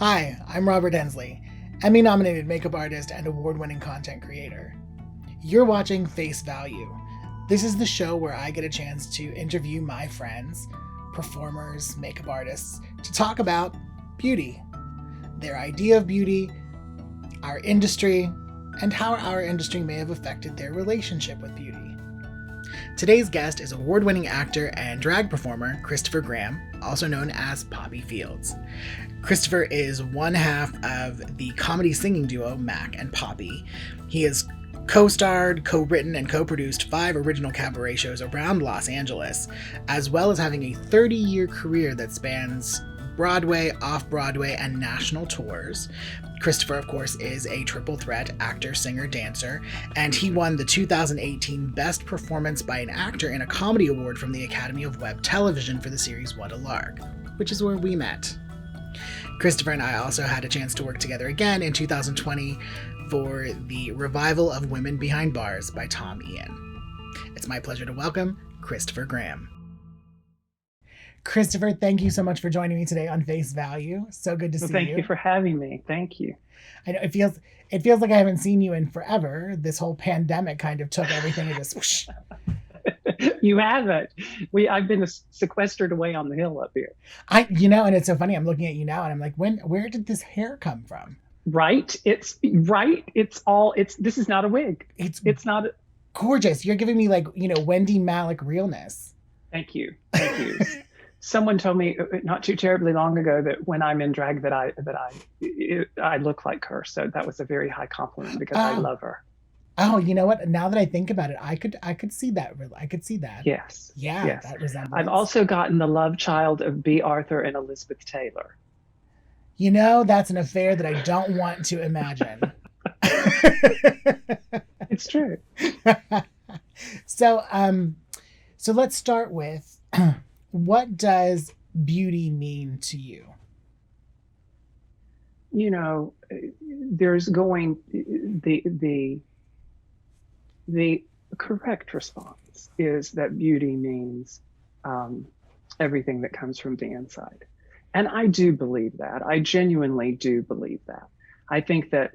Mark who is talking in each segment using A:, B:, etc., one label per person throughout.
A: Hi, I'm Robert Hensley, Emmy-nominated makeup artist and award-winning content creator. You're watching Face Value. This is the show where I get a chance to interview my friends, performers, makeup artists, to talk about beauty, their idea of beauty, our industry, and how our industry may have affected their relationship with beauty. Today's guest is award-winning actor and drag performer Christopher Graham, also known as Poppy Fields. Christopher is one half of the comedy singing duo Mac and Poppy. He has co-starred, co-written, and co-produced 5 original cabaret shows around Los Angeles, as well as having a 30-year career that spans Broadway, off-Broadway, and national tours. Christopher, of course, is a triple threat actor, singer, dancer, and he won the 2018 Best Performance by an Actor in a Comedy Award from the Academy of Web Television for the series WHATTA LARK, which is where we met. Christopher and I also had a chance to work together again in 2020 for the revival of Women Behind Bars by Tom Ian. It's my pleasure to welcome Christopher Graham. Christopher, thank you so much for joining me today on Face Value. So good to see you.
B: Thank you for having me. Thank you.
A: I know it feels like I haven't seen you in forever. This whole pandemic kind of took everything and just whoosh.
B: You haven't. I've been sequestered away on the hill up here.
A: And it's so funny. I'm looking at you now and I'm like, where did this hair come from?
B: Right? It's right. This is not a wig. It's not
A: gorgeous. You're giving me Wendy Malick realness.
B: Thank you. Someone told me not too terribly long ago that when I'm in drag that I look like her. So that was a very high compliment because I love her.
A: Oh, you know what? Now that I think about it, I could see that. I could see that.
B: Yes.
A: Yeah.
B: Yes.
A: That resemblance.
B: I've also gotten the love child of B. Arthur and Elizabeth Taylor.
A: That's an affair that I don't want to imagine.
B: It's true.
A: So let's start with what does beauty mean to you?
B: There's going the correct response is that beauty means everything that comes from the inside. And I do believe that. I genuinely do believe that. I think that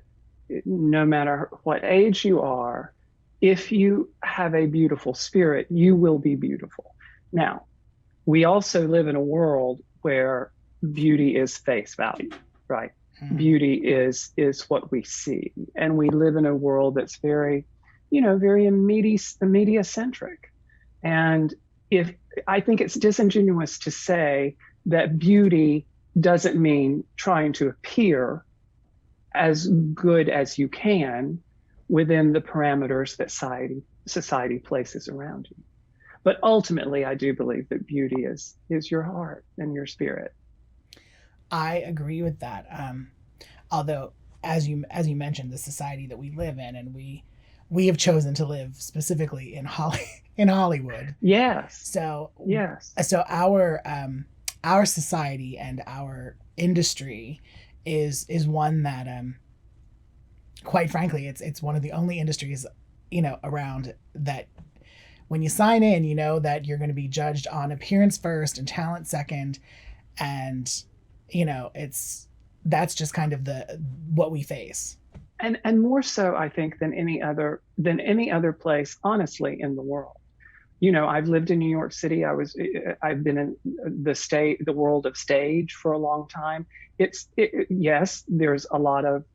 B: no matter what age you are, if you have a beautiful spirit, you will be beautiful. Now, we also live in a world where beauty is face value, right? Beauty is what we see. And we live in a world that's very media centric. And I think it's disingenuous to say that beauty doesn't mean trying to appear as good as you can within the parameters that society places around you. But ultimately, I do believe that beauty is your heart and your spirit.
A: I agree with that. Although, as you mentioned, the society that we live in, and we have chosen to live specifically in Hollywood.
B: Yes.
A: So
B: yes.
A: So our society and our industry is one that quite frankly it's one of the only industries around that when you sign in you know that you're going to be judged on appearance first and talent second, and that's just kind of what we face.
B: And more so, I think, than any other place, honestly, in the world. I've lived in New York City. I've been in the world of stage for a long time. Yes, there's a lot of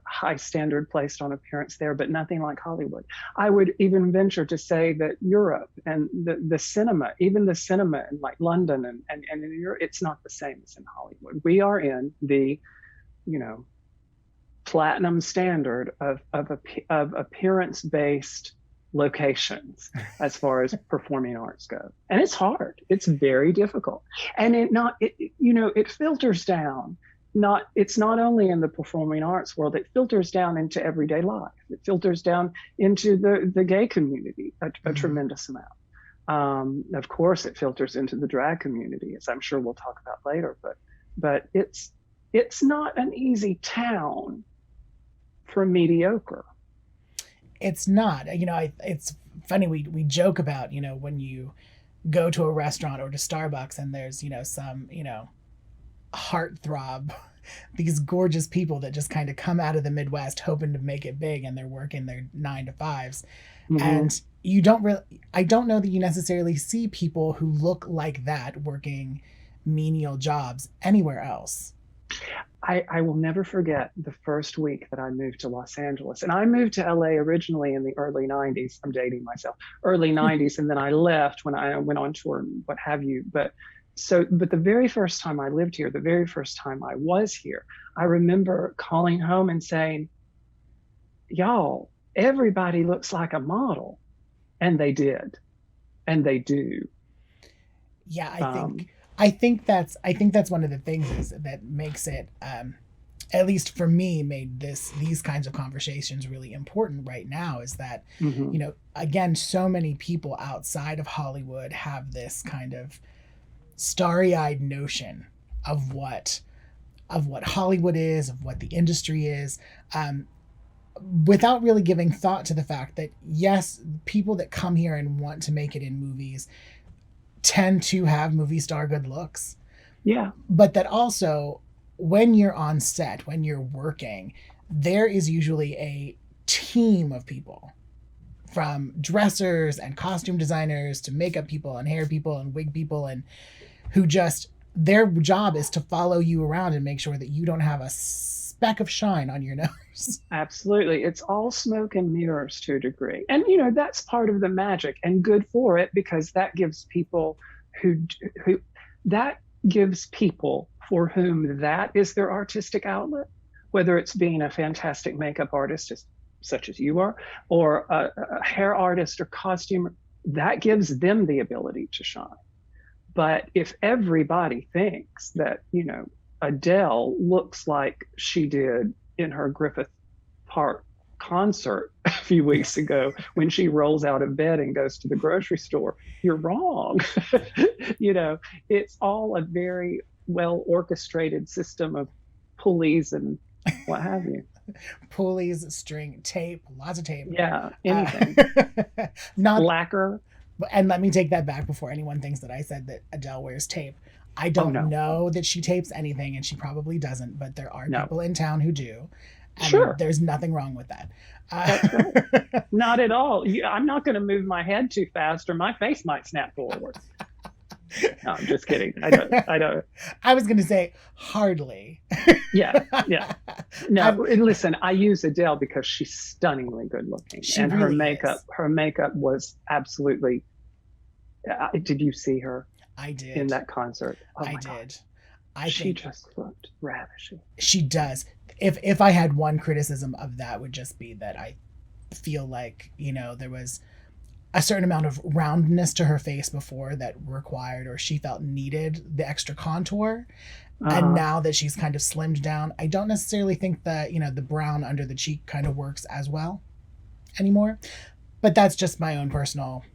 B: high standard placed on appearance there, but nothing like Hollywood. I would even venture to say that Europe and the cinema, even the cinema in like London and in Europe, it's not the same as in Hollywood. We are in the, platinum standard of appearance-based locations as far as performing arts go. And it's hard. It's very difficult. And it filters down. It's not only in the performing arts world, it filters down into everyday life. It filters down into the gay community, a tremendous amount. Of course, it filters into the drag community, as I'm sure we'll talk about later, but it's not an easy town for mediocre.
A: It's not. It's funny, we joke about, when you go to a restaurant or to Starbucks and there's, some, heartthrob these gorgeous people that just kind of come out of the Midwest hoping to make it big, and they're working their 9 to 5s.
B: Mm-hmm.
A: And I don't know that you necessarily see people who look like that working menial jobs anywhere else.
B: I will never forget the first week that I moved to Los Angeles. And I moved to LA originally in the early 90s. I'm dating myself, early 90s. And then I left when I went on tour and what have you. But the very first time I lived here, the very first time I was here, I remember calling home and saying, y'all, everybody looks like a model. And they did. And they do.
A: Yeah, I think that's one of the things that makes it, at least for me, made these kinds of conversations really important right now, is that,
B: Mm-hmm.
A: Again, so many people outside of Hollywood have this kind of starry-eyed notion of what Hollywood is, of what the industry is, without really giving thought to the fact that, yes, people that come here and want to make it in movies tend to have movie star good looks.
B: Yeah.
A: But that also, when you're on set, when you're working, there is usually a team of people, from dressers and costume designers to makeup people and hair people and wig people, and who just, their job is to follow you around and make sure that you don't have a speck of shine on your nose.
B: Absolutely. It's all smoke and mirrors to a degree. And, that's part of the magic, and good for it, because that gives people that gives people for whom that is their artistic outlet, whether it's being a fantastic makeup artist, such as you are, or a hair artist or costumer, that gives them the ability to shine. But if everybody thinks that, Adele looks like she did in her Griffith Park concert a few weeks ago when she rolls out of bed and goes to the grocery store, you're wrong. It's all a very well orchestrated system of pulleys and what have you.
A: Pulleys, string, tape, lots of tape.
B: Yeah, anything.
A: Not
B: Lacquer.
A: And let me take that back before anyone thinks that I said that Adele wears tape. I don't know that she tapes anything, and she probably doesn't, but there are people in town who do. And
B: sure.
A: There's nothing wrong with that.
B: That's right. Not at all. I'm not going to move my head too fast or my face might snap forward. No, I'm just kidding. I don't.
A: I was going to say hardly.
B: Yeah. No, listen, I use Adele because she's stunningly good looking. And really her makeup was absolutely, did you see her?
A: I did.
B: In that concert. Oh
A: I did.
B: She just looked ravishing.
A: She does. If I had one criticism of that, would just be that I feel like, there was a certain amount of roundness to her face before that required, or she felt needed, the extra contour. And now that she's kind of slimmed down, I don't necessarily think that, the brown under the cheek kind of works as well anymore. But that's just my own personal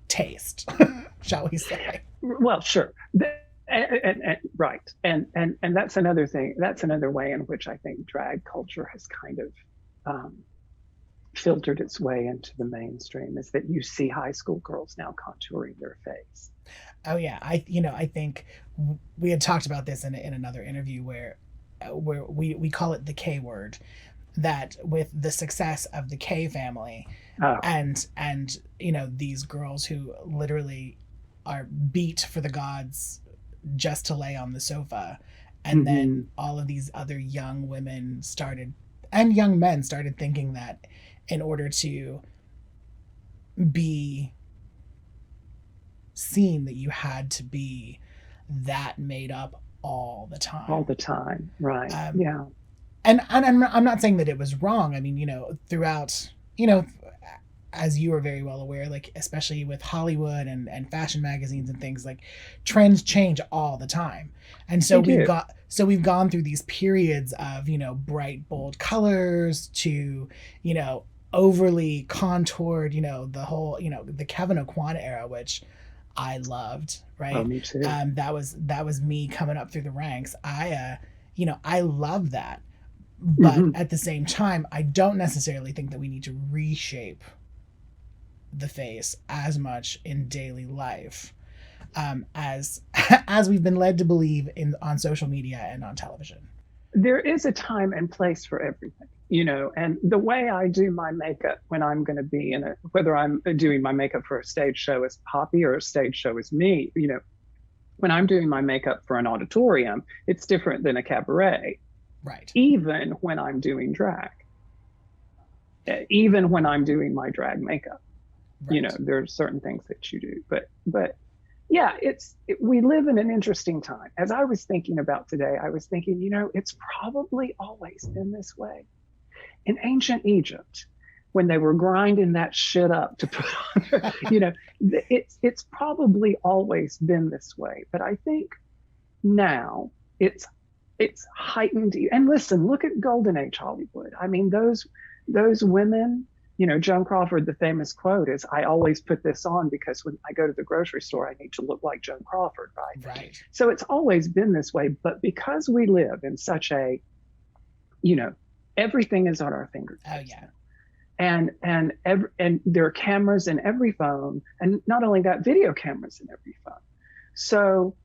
A: taste, shall we say.
B: Well, sure. Right. And that's another thing. That's another way in which I think drag culture has kind of filtered its way into the mainstream, is that you see high school girls now contouring their face.
A: Oh yeah. I think we had talked about this in another interview where we call it the K word, that with the success of the K family and these girls who literally are beat for the gods just to lay on the sofa, and then all of these other young women and young men started thinking that in order to be seen, that you had to be that made up all the time,
B: right? Yeah.
A: And I'm not saying that it was wrong. I mean, throughout, as you are very well aware, like especially with Hollywood and fashion magazines and things, like trends change all the time. And so we've gone through these periods of, bright, bold colors to, overly contoured, the whole, the Kevin O'Quan era, which I loved, right?
B: Oh, me too.
A: That was me coming up through the ranks. I love that. But at the same time, I don't necessarily think that we need to reshape the face as much in daily life as we've been led to believe on social media and on television.
B: there is a time and place for everything, and the way I do my makeup when I'm going to be whether I'm doing my makeup for a stage show as Poppy or a stage show as me, when I'm doing my makeup for an auditorium, it's different than a cabaret.
A: Right.
B: Even when I'm doing drag, even when I'm doing my drag makeup,
A: Right.
B: there's certain things that you do, but yeah, we live in an interesting time. As I was thinking about today, I was thinking, it's probably always been this way. In ancient Egypt, when they were grinding that shit up to put on, it's probably always been this way. But I think now it's heightened. And listen, look at Golden Age Hollywood. I mean, those women, Joan Crawford, the famous quote is, "I always put this on because when I go to the grocery store, I need to look like Joan Crawford," right?
A: Right.
B: So it's always been this way. But because we live in such a, everything is on our fingertips.
A: Oh yeah.
B: And there are cameras in every phone, and not only that, video cameras in every phone. So,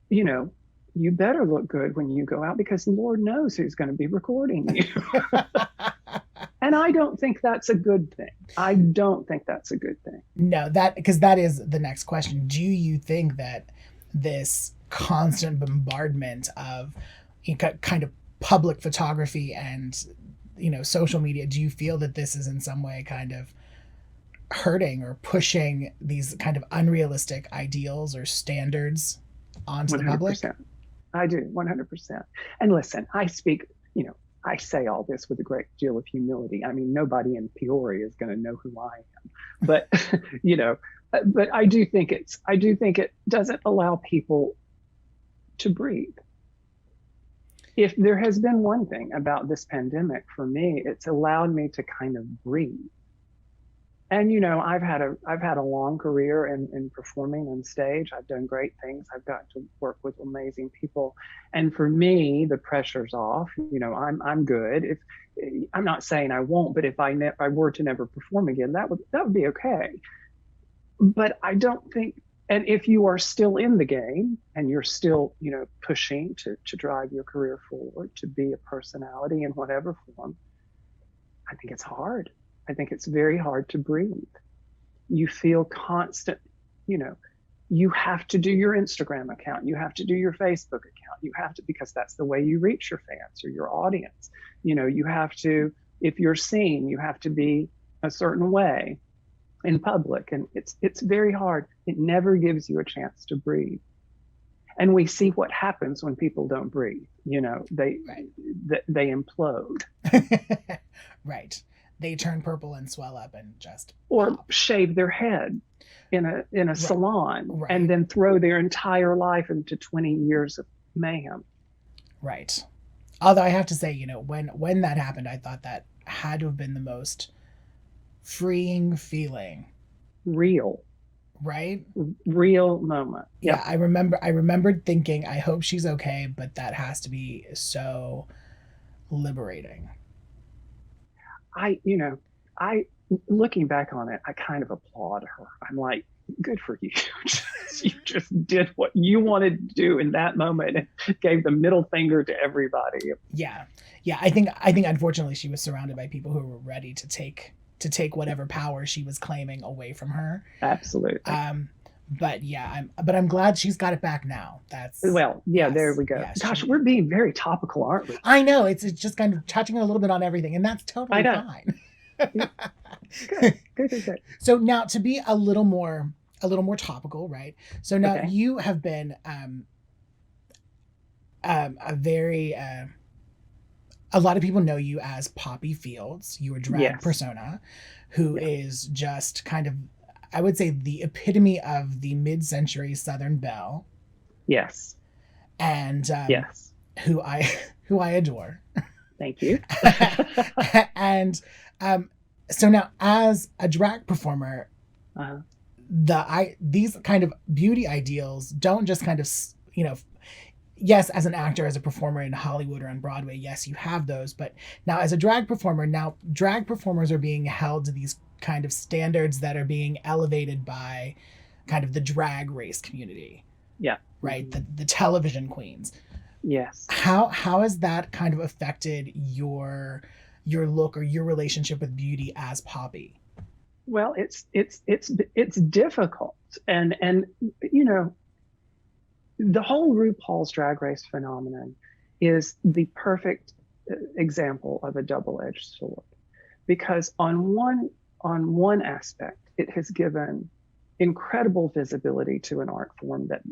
B: you better look good when you go out, because Lord knows who's going to be recording you. And I don't think that's a good thing. I don't think that's a good thing.
A: No, because that is the next question. Do you think that this constant bombardment of kind of public photography and social media, do you feel that this is in some way kind of hurting or pushing these kind of unrealistic ideals or standards onto 100%. The public?
B: I do, 100%. And listen, I speak, I say all this with a great deal of humility. I mean, nobody in Peoria is going to know who I am, but but I do think it doesn't allow people to breathe. If there has been one thing about this pandemic for me, it's allowed me to kind of breathe. And I've had a long career in performing on stage. I've done great things. I've got to work with amazing people, and for me, the pressure's off. I'm good. If I'm not saying I won't, but if I were to never perform again, that would be okay. But I don't think. And if you are still in the game and you're still, pushing to drive your career forward, to be a personality in whatever form, I think it's hard. I think it's very hard to breathe. You feel constant, you have to do your Instagram account. You have to do your Facebook account. You have to, because that's the way you reach your fans or your audience. You have to, if you're seen, you have to be a certain way in public. And it's very hard. It never gives you a chance to breathe. And we see what happens when people don't breathe. They implode.
A: Right. They turn purple and swell up and just
B: or
A: pop.
B: Shave their head in a
A: right.
B: salon,
A: right.
B: and then throw their entire life into 20 years of mayhem.
A: Right. Although I have to say, when that happened, I thought that had to have been the most freeing feeling.
B: Real.
A: Right?
B: Real moment.
A: Yep. Yeah, I remembered thinking, I hope she's okay, but that has to be so liberating.
B: I looking back on it, I kind of applaud her. I'm like, good for you. You just did what you wanted to do in that moment and gave the middle finger to everybody.
A: Yeah. I think unfortunately she was surrounded by people who were ready to take whatever power she was claiming away from her.
B: Absolutely.
A: But yeah, I'm glad she's got it back now.
B: Yes, there we go. Yes, gosh, we're being very topical, aren't we?
A: I know, it's just kind of touching a little bit on everything, and that's totally fine.
B: Good.
A: So now, to be a little more topical, right? So now you have been a lot of people know you as Poppy Fields, your drag persona, who is just kind of, I would say, the epitome of the mid-century Southern belle.
B: Yes.
A: And
B: yes.
A: who I adore.
B: Thank you.
A: And so now, as a drag performer, these kind of beauty ideals don't just kind of, yes, as an actor, as a performer in Hollywood or on Broadway, yes, you have those. But now as a drag performer, drag performers are being held to these kind of standards that are being elevated by kind of the drag race community.
B: Yeah.
A: Right? The television queens.
B: Yes.
A: How has that kind of affected your look or your relationship with beauty as Poppy?
B: Well, it's difficult, and you know, the whole RuPaul's Drag Race phenomenon is the perfect example of a double-edged sword, because on one aspect, it has given incredible visibility to an art form that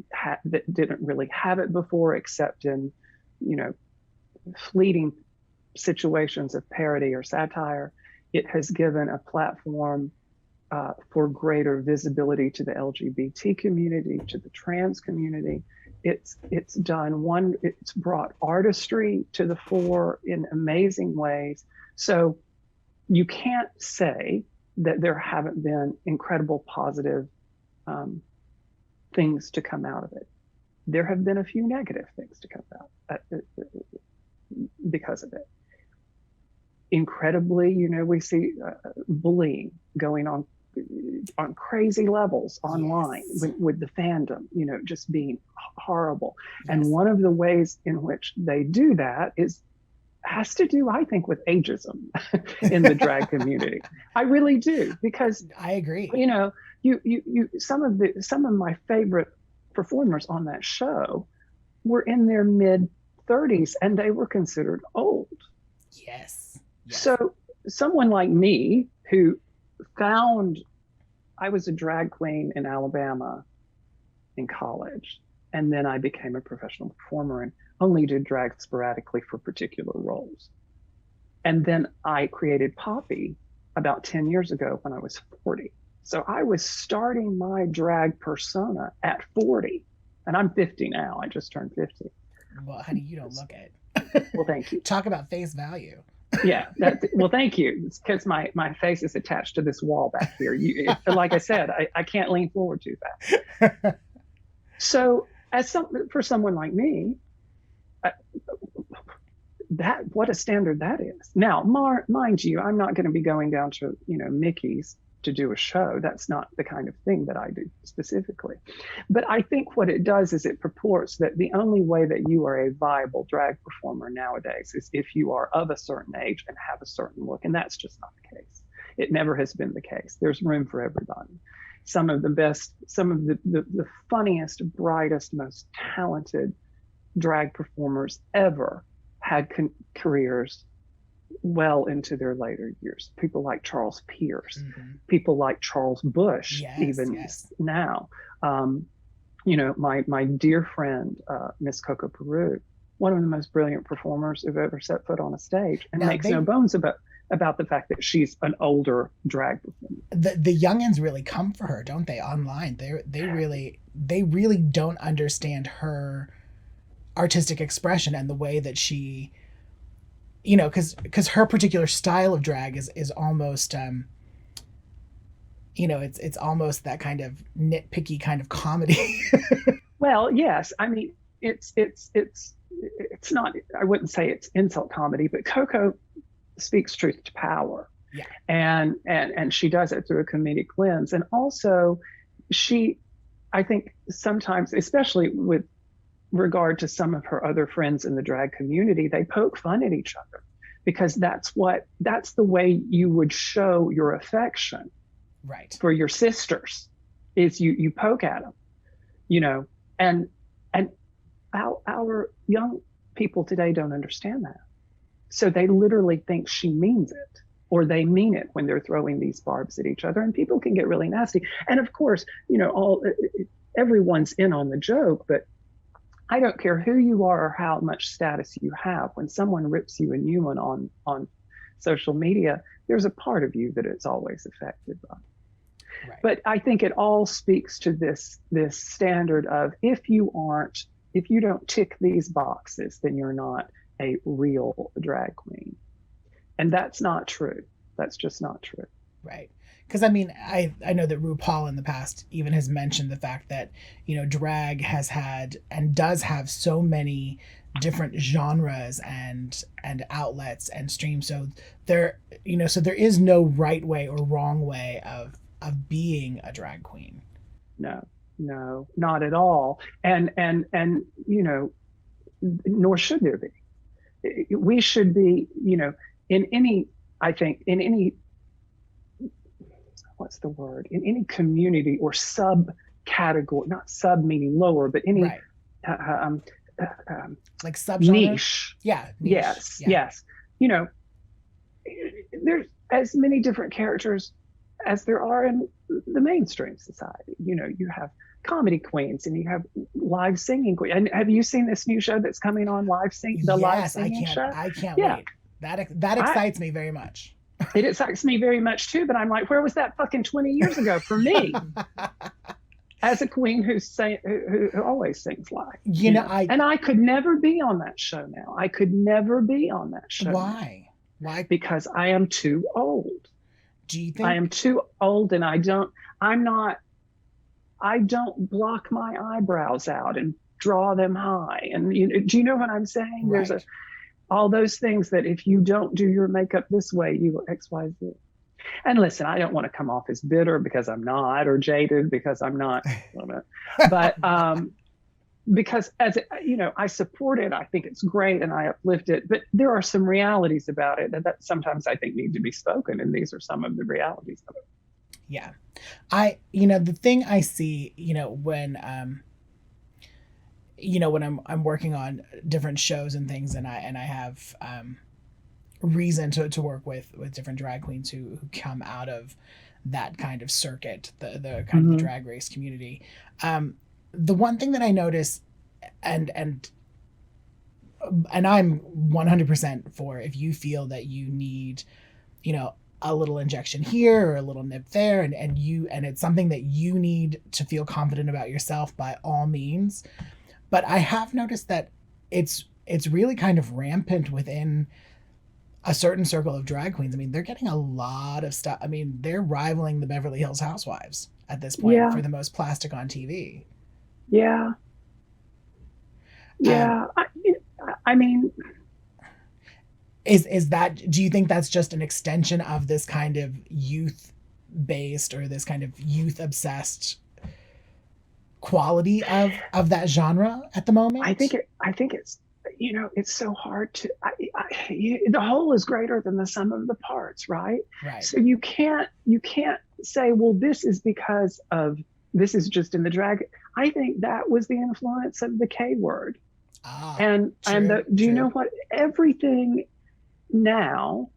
B: didn't really have it before, except in, you know, fleeting situations of parody or satire. It has given a platform for greater visibility to the LGBT community, to the trans community. It's brought artistry to the fore in amazing ways. So you can't say that there haven't been incredible positive things to come out of it. There have been a few negative things to come out because of it. Incredibly, you know, we see bullying going on crazy levels online.
A: Yes.
B: with the fandom, you know, just being horrible.
A: Yes.
B: And one of the ways in which they do that has to do, I think, with ageism in the drag community. I really do, because
A: I agree.
B: You know, some of my favorite performers on that show were in their mid 30s and they were considered old.
A: Yes.
B: So someone like me, who I was a drag queen in Alabama in college, and then I became a professional performer and only did drag sporadically for particular roles. And then I created Poppy about 10 years ago when I was 40. So I was starting my drag persona at 40, and I'm 50 now. I just turned 50.
A: Well, honey, you don't look it.
B: Well, thank you.
A: Talk about face value.
B: Yeah. Well, thank you. It's because my face is attached to this wall back here. Like I said, I can't lean forward too fast. So for someone like me, what a standard that is. Now, mind you, I'm not going to be going down to, you know, Mickey's to do a show. That's not the kind of thing that I do specifically. But I think what it does is it purports that the only way that you are a viable drag performer nowadays is if you are of a certain age and have a certain look. And that's just not the case. It never has been the case. There's room for everybody. Some of the funniest, brightest, most talented drag performers ever had careers well into their later years. People like Charles Pierce, people like Charles Bush, now. You know, my dear friend, Miss Coco Peru, one of the most brilliant performers who've ever set foot on a stage, and makes no bones about the fact that she's an older drag performer.
A: The youngins really come for her, don't they? Online, they really don't understand her artistic expression and the way that she, you know, because her particular style of drag is almost you know, it's almost that kind of nitpicky kind of comedy.
B: Well, yes, I mean, it's not, I wouldn't say it's insult comedy, but Coco speaks truth to power.
A: Yeah.
B: And she does it through a comedic lens. And also I think sometimes, especially with regard to some of her other friends in the drag community, they poke fun at each other, because that's the way you would show your affection,
A: right, for
B: your sisters, is you poke at them, you know, and our young people today don't understand that. So they literally think she means it, or they mean it when they're throwing these barbs at each other, and people can get really nasty. And of course, you know, everyone's in on the joke, but I don't care who you are or how much status you have. When someone rips you a new one on social media, there's a part of you that it's always affected by. Right. But I think it all speaks to this standard of, if you don't tick these boxes, then you're not a real drag queen. And that's not true. That's just not true.
A: Right. Because I mean, I know that RuPaul in the past even has mentioned the fact that, you know, drag has had and does have so many different genres and outlets and streams. So there is no right way or wrong way of being a drag queen.
B: No, not at all. And you know, nor should there be. We should be, in any, I think, in any, what's the word, in any community or subcategory, not sub meaning lower, but any
A: right. Like subgenre?
B: Niche.
A: Yeah. Niche.
B: Yes.
A: Yeah.
B: Yes. There's as many different characters as there are in the mainstream society. You have comedy queens and you have live singing queens. And have you seen this new show that's coming on, live singing show?
A: I can't
B: Yeah.
A: wait. That excites me very much.
B: It excites me very much too, but I'm like, where was that fucking 20 years ago for me? As a queen who always sings live. And I could never be on that show now. I could never be on that show.
A: Why? Why?
B: Because I am too old.
A: Do you think?
B: I am too old, and I don't block my eyebrows out and draw them high. And do you know what I'm saying?
A: Right.
B: There's all those things that if you don't do your makeup this way, you will X, Y, Z. And listen, I don't want to come off as bitter because I'm not, or jaded because I'm not, but because I support it. I think it's great and I uplift it, but there are some realities about it that sometimes I think need to be spoken. And these are some of the realities of it.
A: Yeah. The thing I see, when I'm working on different shows and things, and I have reason to work with different drag queens who come out of that kind of circuit, the kind of the drag race community. The one thing that I notice, and I'm 100% for, if you feel that you need, a little injection here or a little nip there, and it's something that you need to feel confident about yourself, by all means. But I have noticed that it's really kind of rampant within a certain circle of drag queens. I mean, they're getting a lot of stuff. I mean, they're rivaling the Beverly Hills Housewives at this point for the most plastic on TV.
B: Yeah. Yeah. I mean,
A: is that, do you think that's just an extension of this kind of youth based, or this kind of youth obsessed quality of that genre at the moment?
B: I think it's, it's so hard to, the whole is greater than the sum of the parts, right?
A: Right.
B: So you can't say, well, this is because of, this is just in the drag. I think that was the influence of the K word. Do you know what? Everything now,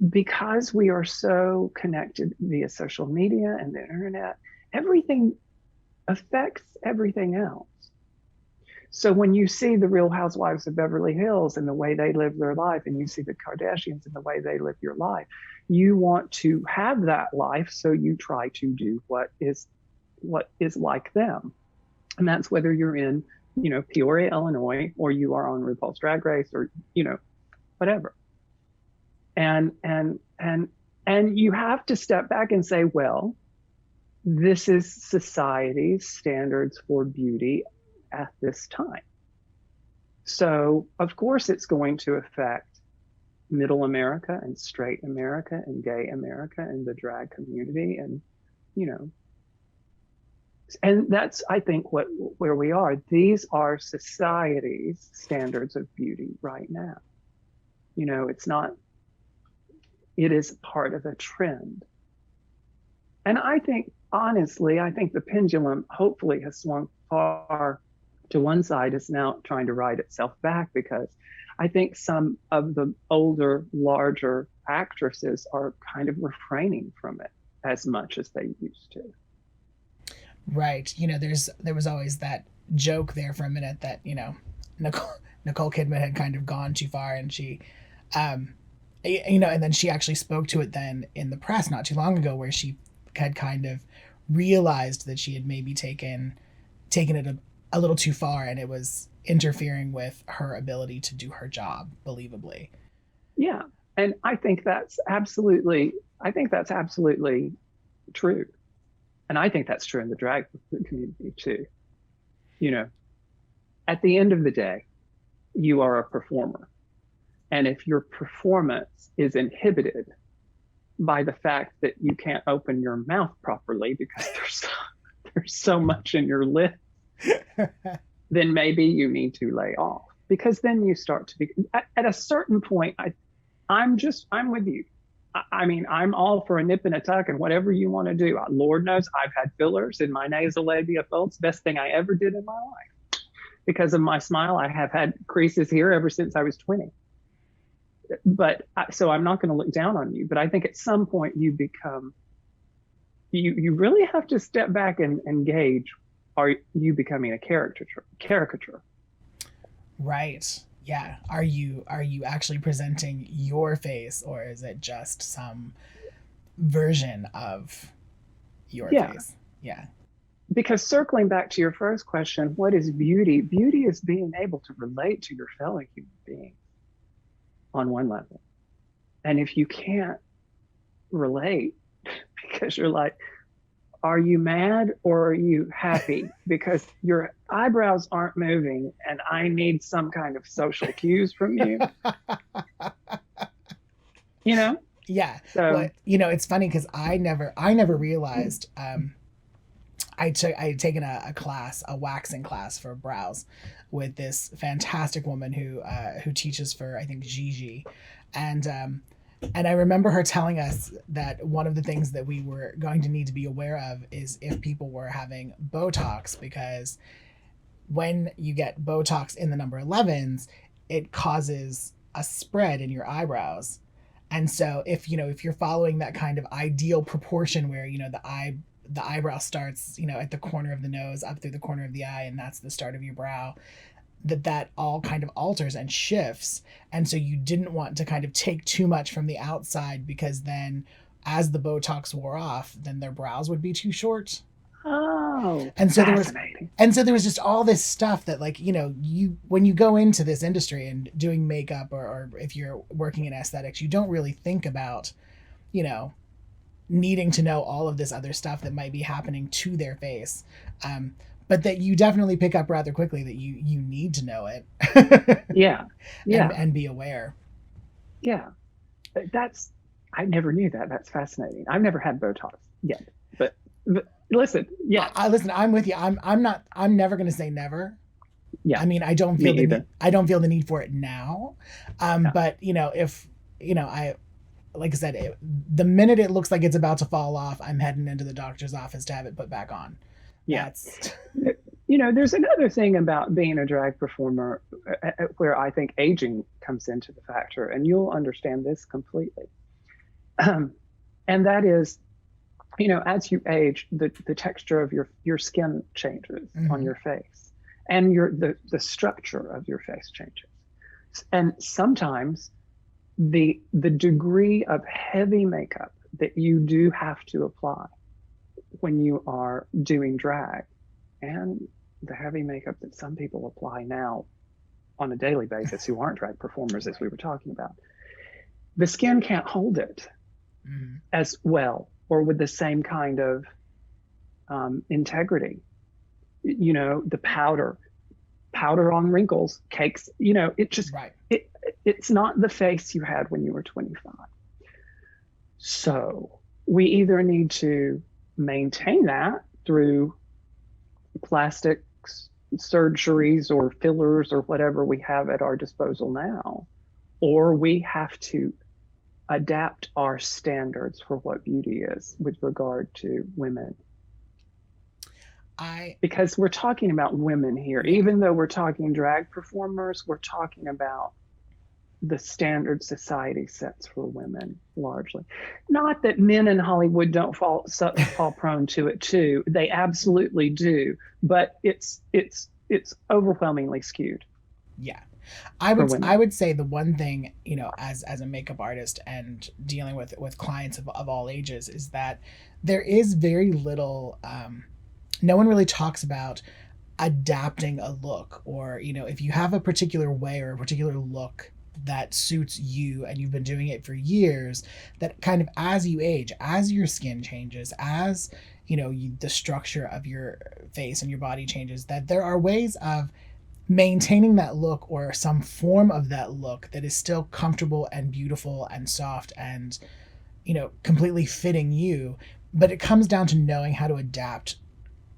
B: because we are so connected via social media and the internet, everything affects everything else. So when you see the Real Housewives of Beverly Hills and the way they live their life, and you see the Kardashians and the way they live your life, you want to have that life. So you try to do what is like them. And that's whether you're in, Peoria, Illinois, or you are on RuPaul's Drag Race, or, whatever. And you have to step back and say, well, this is society's standards for beauty at this time. So of course it's going to affect middle America and straight America and gay America and the drag community, and and that's, I think, where we are. These are society's standards of beauty right now. It's not, it is part of a trend. And I think, honestly, the pendulum hopefully has swung far to one side, is now trying to ride itself back, because I think some of the older, larger actresses are kind of refraining from it as much as they used to.
A: Right. There was always that joke there for a minute that, Nicole Kidman had kind of gone too far, and she, and then she actually spoke to it then in the press not too long ago, where she had kind of realized that she had maybe taken it a little too far, and it was interfering with her ability to do her job believably.
B: Yeah. And I think that's absolutely true. And I think that's true in the drag community too. At the end of the day, you are a performer. And if your performance is inhibited by the fact that you can't open your mouth properly because there's so much in your lip, then maybe you need to lay off. because then you start to be at a certain point. I'm with you. I mean, I'm all for a nip and a tuck and whatever you want to do. Lord knows I've had fillers in my nasal labia folds. Best thing I ever did in my life. Because of my smile, I have had creases here ever since I was 20. But so I'm not going to look down on you. But I think at some point you become, you really have to step back and gauge, are you becoming a caricature?
A: Right. Yeah. Are you actually presenting your face, or is it just some version of your face? Yeah.
B: Because circling back to your first question, what is beauty? Beauty is being able to relate to your fellow human being on one level. And if you can't relate because you're like, are you mad or are you happy? Because your eyebrows aren't moving and I need some kind of social cues from you. You know?
A: Yeah.
B: So,
A: well, it's funny because I never realized I had taken a class, a waxing class for brows with this fantastic woman who teaches for, I think, Gigi. And I remember her telling us that one of the things that we were going to need to be aware of is if people were having Botox, because when you get Botox in the number 11s, it causes a spread in your eyebrows. And so if you're following that kind of ideal proportion where, the eyebrow starts, at the corner of the nose up through the corner of the eye, and that's the start of your brow, that all kind of alters and shifts. And so you didn't want to kind of take too much from the outside, because then as the Botox wore off, then their brows would be too short.
B: Oh,
A: and so
B: fascinating.
A: there was just all this stuff that, like, you when you go into this industry and doing makeup, or if you're working in aesthetics, you don't really think about, needing to know all of this other stuff that might be happening to their face. But that you definitely pick up rather quickly that you need to know it.
B: Yeah.
A: and be aware.
B: Yeah. I never knew that. That's fascinating. I've never had Botox yet, but listen, yeah.
A: Listen, I'm with you. I'm never going to say never.
B: Yeah.
A: I mean, I don't feel the need for it now. But if I, like I said, the minute it looks like it's about to fall off, I'm heading into the doctor's office to have it put back on.
B: Yeah. There's another thing about being a drag performer where I think aging comes into the factor, and you'll understand this completely. And that is, as you age, the texture of your skin changes on your face, and the structure of your face changes. And sometimes the degree of heavy makeup that you do have to apply when you are doing drag, and the heavy makeup that some people apply now on a daily basis who aren't drag performers, as we were talking about, the skin can't hold it as well or with the same kind of integrity. The powder on wrinkles, cakes, it just, right. It's not the face you had when you were 25. So we either need to maintain that through plastic surgeries or fillers or whatever we have at our disposal now, or we have to adapt our standards for what beauty is with regard to women. Because we're talking about women here, even though we're talking drag performers, we're talking about the standard society sets for women largely. Not that men in Hollywood don't fall prone to it too. They absolutely do, but it's overwhelmingly skewed.
A: Yeah. I would say the one thing, as a makeup artist and dealing with clients of all ages, is that there is very little, no one really talks about adapting a look, or, if you have a particular way or a particular look that suits you and you've been doing it for years, that kind of as you age, as your skin changes, as the structure of your face and your body changes, that there are ways of maintaining that look or some form of that look that is still comfortable and beautiful and soft and completely fitting you. But it comes down to knowing how to adapt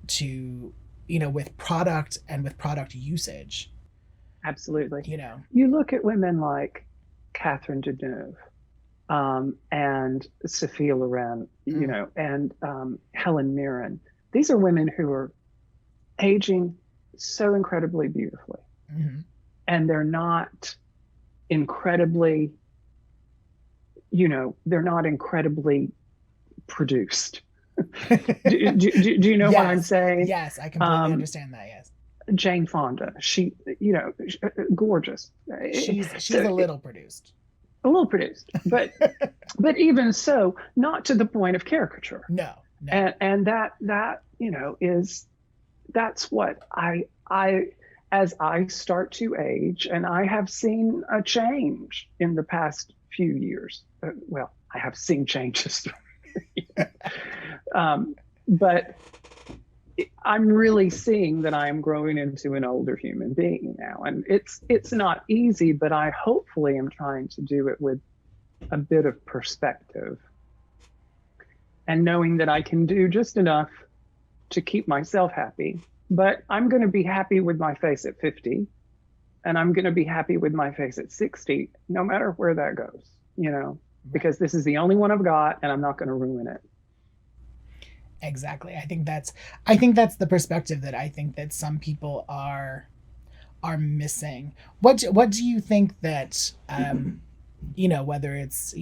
A: to with product and with product usage.
B: Absolutely.
A: you know.
B: You look at women like Catherine Deneuve, and Sophia Loren,
A: Mm,
B: and Helen Mirren. These are women who are aging so incredibly beautifully,
A: mhm.
B: and they're not incredibly, they're not incredibly produced. Do you know what I'm
A: Yes,
B: saying?
A: yes, I completely
B: Um,
A: understand that. Yes,
B: Jane Fonda, she, gorgeous.
A: she's
B: So
A: a little produced.
B: a little produced, but even so, not to the point of caricature.
A: No, no.
B: And that is that's what I as I start to age, and I have seen a change in the past few years. Well, I have seen changes, but I'm really seeing that I am growing into an older human being now, and it's not easy, but I hopefully am trying to do it with a bit of perspective and knowing that I can do just enough to keep myself happy. But I'm going to be happy with my face at 50, and I'm going to be happy with my face at 60, no matter where that goes,
A: Right.
B: because this is the only one I've got, and I'm not going to ruin it.
A: Exactly. I think that's the perspective that I think that some people are missing. What do you think that whether it's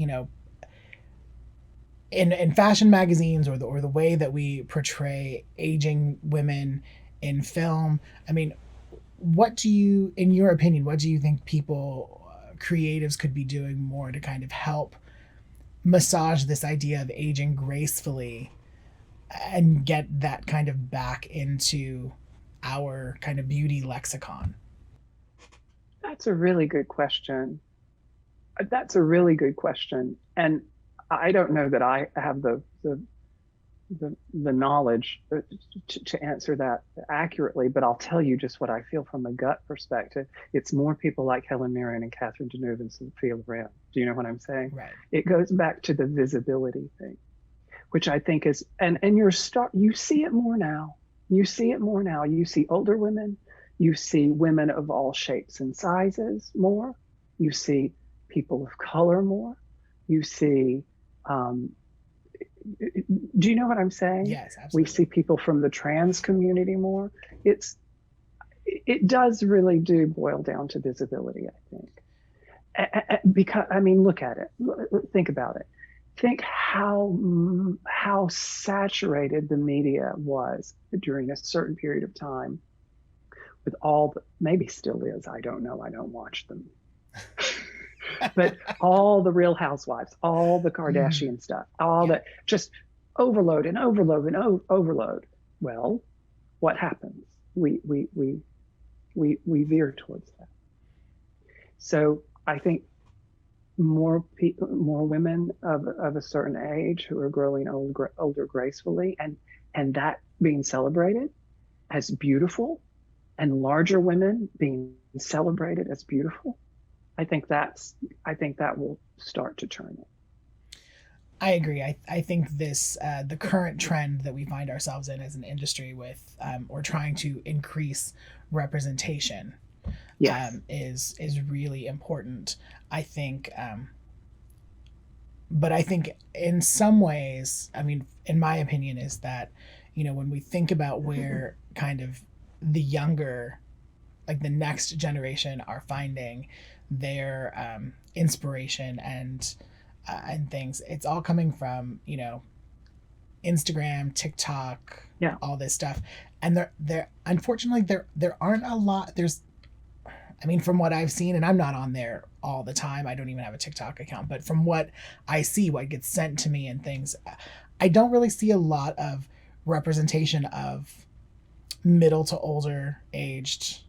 A: in fashion magazines or the way that we portray aging women in film? I mean, what do you, in your opinion, what do you think people, creatives, could be doing more to kind of help massage this idea of aging gracefully and get that kind of back into our kind of beauty lexicon?
B: That's a really good question. That's a really good question. And I don't know that I have the knowledge to answer that accurately, but I'll tell you just what I feel from a gut perspective. It's more people like Helen Mirren and Catherine Deneuve and Sophia Loren. Do you know what I'm saying?
A: Right.
B: It goes back to the visibility thing, which I think is, and you see it more now. You see it more now. You see older women. You see women of all shapes and sizes more. You see people of color more. You see, um, do you know what I'm saying?
A: Yes,
B: We
A: absolutely.
B: see people from the trans community more. It does really do boil down to visibility, I think. Because I mean, look at it. Think about it. Think how saturated the media was during a certain period of time with all the, maybe still is. I don't know. I don't watch them. But all the Real Housewives, all the
A: Mm,
B: Kardashian stuff, all
A: yeah.
B: that, just overload and overload and overload. Well, what happens? We veer towards that. So I think more people, more women of a certain age who are growing older gracefully, and that being celebrated as beautiful, and larger women being celebrated as beautiful. I think that will start to turn it.
A: I agree. I think this the current trend that we find ourselves in as an industry with or trying to increase representation
B: Yes.
A: is really important. I think, but I think in some ways, I mean, in my opinion, is that when we think about where kind of the younger, like the next generation, are finding their inspiration and things, it's all coming from Instagram, TikTok,
B: Yeah.
A: all this stuff. And there unfortunately there aren't a lot. I mean, from what I've seen, and I'm not on there all the time, I don't even have a TikTok account, but from what I see, what gets sent to me and things, I don't really see a lot of representation of middle to older aged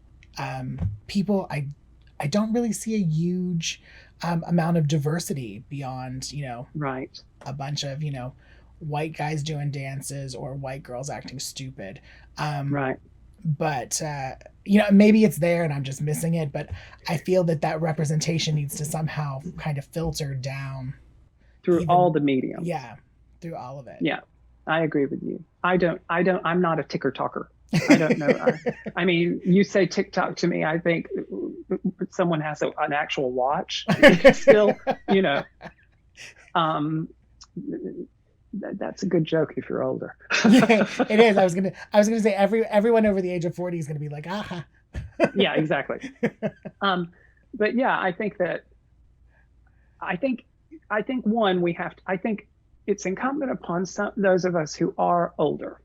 A: people. I don't really see a huge amount of diversity beyond
B: Right.
A: a bunch of white guys doing dances or white girls acting stupid. Um,
B: Right.
A: but maybe it's there and I'm just missing it. But I feel that that representation needs to somehow kind of filter down,
B: Through all
A: even,
B: the mediums.
A: yeah, through all of it.
B: Yeah. I agree with you. I'm not a ticker talker. I don't know. I mean, you say TikTok to me, I think someone has an actual watch. Still, you know, um, that's a good joke if you're older.
A: Yeah, it is. I was gonna say everyone over the age of 40 is gonna be like, aha.
B: Yeah, exactly. But yeah, I think I think one we have to, I think it's incumbent upon those of us who are older,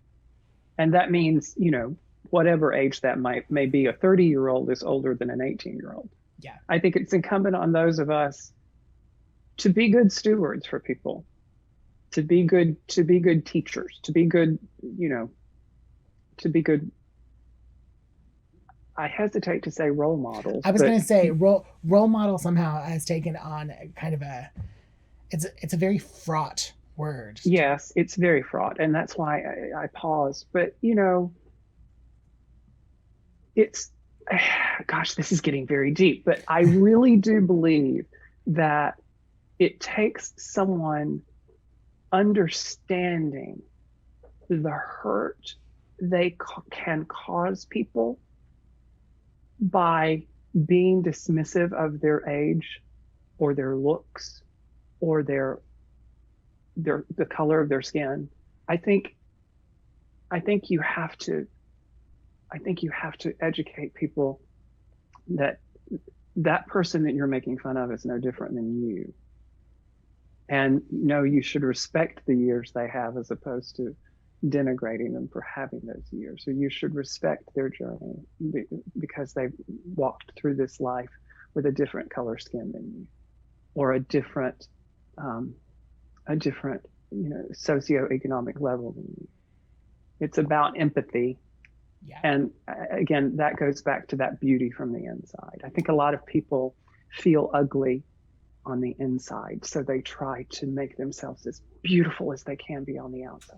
B: and that means, you know, whatever age that may be. A 30-year-old is older than an 18-year-old.
A: Yeah.
B: I think it's incumbent on those of us to be good stewards for people, to be good teachers, to be good, you know, to be good. I hesitate to say role models,
A: I was
B: but
A: gonna say role model somehow has taken on kind of it's a very fraught word.
B: yes, it's very fraught, and that's why I pause. But you know, it's gosh, this is getting very deep, but I really do believe that it takes someone understanding the hurt they can cause people by being dismissive of their age or their looks or the color of their skin. I think I think you have to educate people that that person that you're making fun of is no different than you. And no, you should respect the years they have as opposed to denigrating them for having those years. So you should respect their journey because they've walked through this life with a different color skin than you, or um, a different, you know, socioeconomic level than you. It's about empathy.
A: Yeah.
B: And again, that goes back to that beauty from the inside. I think a lot of people feel ugly on the inside, so they try to make themselves as beautiful as they can be on the outside.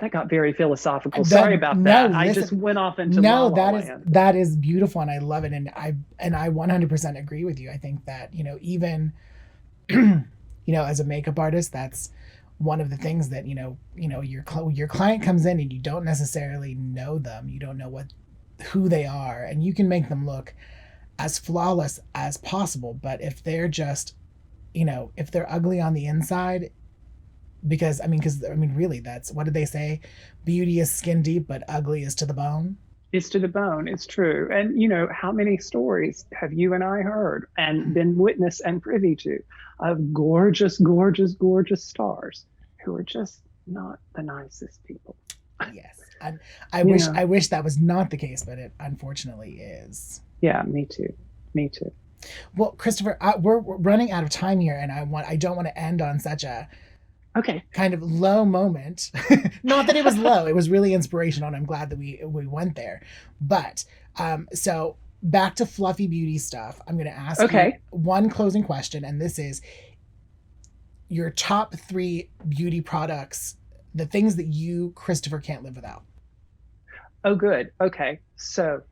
B: That got very philosophical. Sorry about that. Listen, I just went off into la la land.
A: That is beautiful, and I love it, and I 100% agree with you. I think that, you know, even you know, as a makeup artist, that's one of the things that, you know, your client comes in and you don't necessarily know them, you don't know who they are, and you can make them look as flawless as possible. But if they're just, you know, if they're ugly on the inside, because really, that's, what did they say? Beauty is skin deep, but ugly is to the bone.
B: It's to the bone. It's true. And you know, how many stories have you and I heard and been witness and privy to of gorgeous, gorgeous, gorgeous stars who are just not the nicest people?
A: Yes. I wish that was not the case, but it unfortunately is.
B: Yeah, me too. Me too.
A: Well, Christopher, we're running out of time here, and I don't want to end on such a kind of low moment. Not that it was low, it was really inspirational, and I'm glad that we went there. But so back to fluffy beauty stuff. I'm going to ask you one closing question, and this is your top 3 beauty products, the things that you, Christopher, can't live without.
B: Oh, good. Okay. So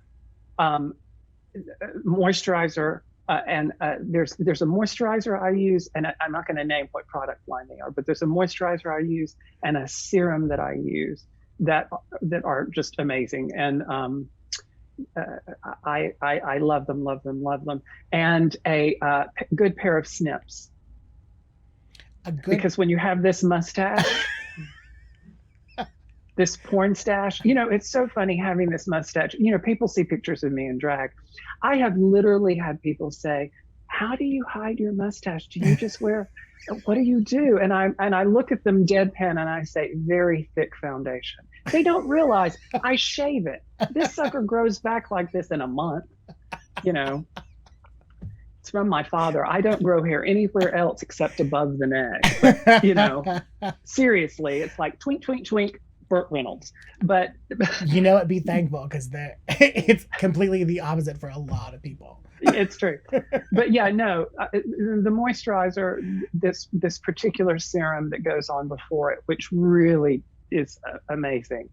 B: moisturizer, and there's a moisturizer I use, and I'm not going to name what product line they are, but there's a moisturizer I use and a serum that I use that are just amazing. And I love them, love them, love them. And a good pair of snips. Because when you have this mustache, this porn stash, you know, it's so funny having this mustache. You know, people see pictures of me in drag. I have literally had people say, "How do you hide your mustache? Do you just wear, what do you do?" And I look at them deadpan and I say, "Very thick foundation." They don't realize I shave it. This sucker grows back like this in a month. You know, it's from my father. I don't grow hair anywhere else except above the neck. But, you know, seriously, it's like twink, twink, twink. Burt Reynolds. But
A: you know what, be thankful, because it's completely the opposite for a lot of people.
B: It's true. But yeah, no, the moisturizer, this particular serum that goes on before it, which really is amazing,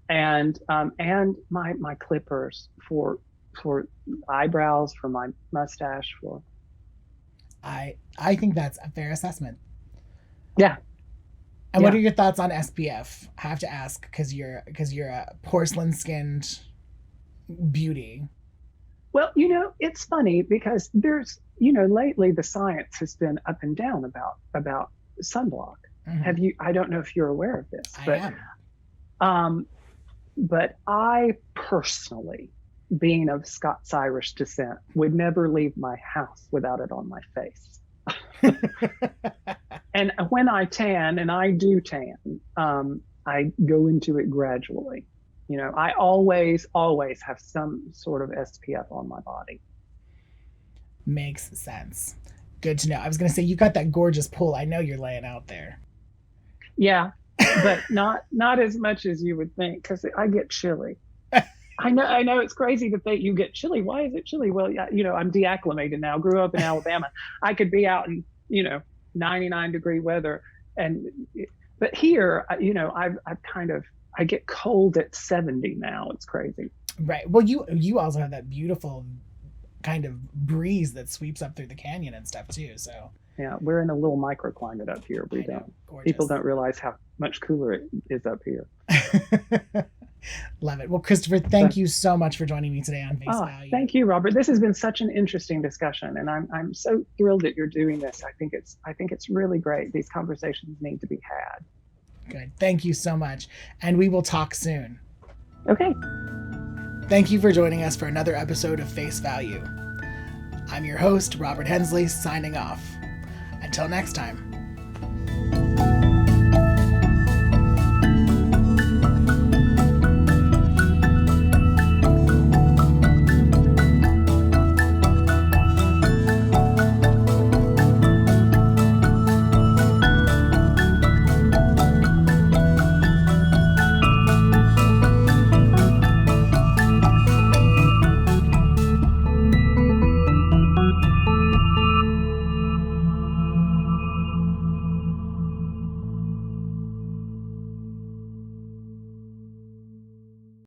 B: and my clippers for eyebrows, for my mustache, for
A: I think that's a fair assessment.
B: Yeah.
A: And what
B: Yeah.
A: are your thoughts on SPF? I have to ask because you're a porcelain skinned beauty.
B: Well, it's funny because there's, lately the science has been up and down about sunblock.
A: Mm-hmm.
B: I don't know if you're aware of this,
A: I am.
B: um, but I personally, being of Scots-Irish descent, would never leave my house without it on my face. And when I tan, and I do tan, I go into it gradually. I always have some sort of SPF on my body.
A: Makes sense. Good to know. I was going to say, you got that gorgeous pull. I know you're laying out there.
B: Yeah, but not as much as you would think, because I get chilly. I know it's crazy to think you get chilly. Why is it chilly? Well, yeah, I'm deacclimated now. Grew up in Alabama. I could be out in 99-degree weather, but here, I get cold at 70 now. It's crazy.
A: Right. Well, you also have that beautiful kind of breeze that sweeps up through the canyon and stuff too. So
B: Yeah, we're in a little microclimate up here. People don't realize how much cooler it is up here.
A: Love it. Well, Christopher, thank you so much for joining me today on Face Value.
B: Thank you, Robert. This has been such an interesting discussion, and I'm so thrilled that you're doing this. I think it's really great. These conversations need to be had.
A: Good. Thank you so much, and we will talk soon.
B: Okay.
A: Thank you for joining us for another episode of Face Value. I'm your host, Robert Hensley, signing off. Until next time.